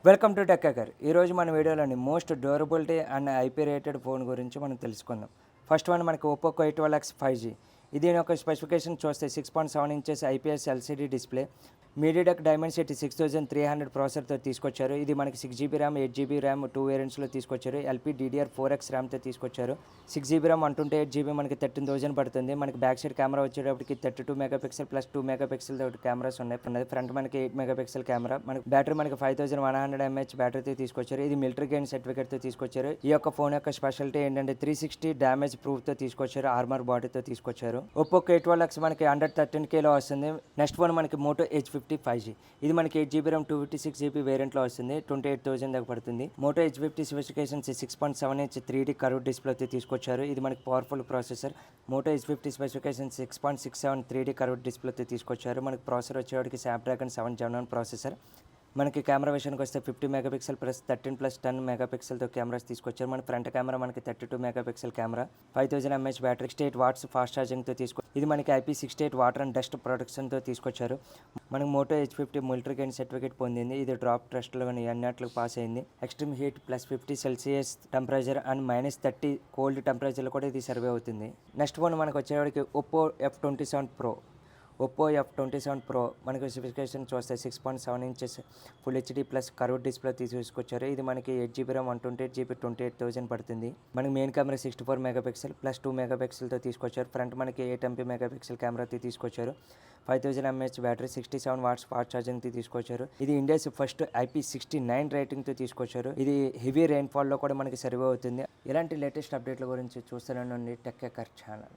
Welcome to tech hacker. ఈరోజు మన వీడియోలోని most durability and IP rated phone గురించి మనం తెలుసుకుందాం. ఫస్ట్ వన్ మనకి ఒప్పో K12X 5G. ఇది ఒక స్పెసిఫికేషన్ చూస్తే 6.7 inches IPS LCD display, MediaTek Dimensity 6300 ప్రాసెసర్తో తీసుకొచ్చారు. ఇది మనకి 6GB ర్యామ్, 8GB ర్యామ్ 2 వేరియంట్స్లో తీసుకొచ్చారు. LPDDR4X ర్యామ్తో తీసుకొచ్చారు. 6GB ర్యామ్ 128GB మనకి 13,000 పడుతుంది. మనకి బ్యాక్ సైడ్ కెమెరా వచ్చేటప్పటికి 32 మెగాపిక్సెల్ ప్లస్ 2 మెగాపిక్సెల్ తోటి కెమెరాస్ ఉన్నాయి. ఫ్రంట్ మనకి 8 మెగాపిక్సెల్ కెమెరా, మనకి బ్యాటరీ మనకి 5100 mAh బ్యాటరీతో తీసుకొచ్చారు. ఇది మిలిటరీ గేమ్ సర్టిఫికేట్తో తీసుకొచ్చారు. ఈ యొక్క ఫోన్ యొక్క స్పెషాలిటీ ఏంటంటే 360 డ్యామేజ్ ప్రూఫ్తో తీసుకొచ్చారు. ఆర్మర్ బాడీతో తీసుకొచ్చారు. ఒప్పో K12X మనకి 113Kలో వస్తుంది. నెక్స్ట్ వన్ మనకి మోటో H50 5G. ఇది మనకి 8GB ర్యామ్ 256GB వేరియంట్లో వస్తుంది. 28,000 దాకా పడుతుంది. Moto H50 specifications 6.7 inch 3D curve డిస్ప్లేతో తీసుకొచ్చారు. ఇది మనకి powerful processor. Moto H50 specifications 6.67 3D curve డిస్ప్లేతో తీసుకొచ్చారు. మనకి ప్రాసెసర్ వచ్చేవాడికి స్నాప్డ్రాగన్ 7 Gen 1 ప్రాసెసర్. మనకి కెమెరా విషయానికి వస్తే 50 మెగాపిక్సెల్ ప్లస్ 13+10 మెగాపిక్సెల్తో కెమెరాస్ తీసుకొచ్చారు. మన ఫ్రంట్ కెమెరా మనకి 32 megapixel camera, 5000 mAh battery, 68 watts fast ఛార్జింగ్తో ఇది మనకి IP68 వాటర్ అండ్ డస్ట్ ప్రొటెక్షన్తో తీసుకొచ్చారు. మనకి Moto H50 military game certificate పొందింది. ఇది డ్రాప్ టెస్ట్లో కానీ అన్నిట్లకు పాస్ అయింది. Extreme heat +50 C temperature and -30 cold టెంపరేచర్లో కూడా ఇది సర్వే అవుతుంది. నెక్స్ట్ ఫోన్ మనకు వచ్చేవాడికి Oppo F27 Pro. Oppo F27 Pro మనకి స్పెసిఫికేషన్ చూస్తే 6.7 inches full HD plus curve display తీసుకొచ్చారు. ఇది మనకి 8GB ర్యామ్ 128GB 28,000 పడుతుంది. మనకి మెయిన్ కెమెరా 64 మెగాపిక్సెల్ ప్లస్ 2 మెగాపిక్సెల్తో తీసుకొచ్చారు. ఫ్రంట్ మనకి 8MP మెగాపిక్సెల్ కెమెరాతో తీసుకొచ్చారు. 5000 mAh బ్యాటరీ, 67 వాట్స్ ఫాస్ట్ ఛార్జింగ్తో తీసుకొచ్చారు. ఇది ఇండియాస్ ఫస్ట్ IP69 రేటింగ్తో తీసుకొచ్చారు. ఇది హెవీ రెయిన్ఫాల్లో కూడా మనకి సర్వే అవుతుంది. ఇలాంటి లేటెస్ట్ అప్డేట్ల గురించి చూస్తూనే ఉండండి టెక్ హ్యాకర్ ఛానల్.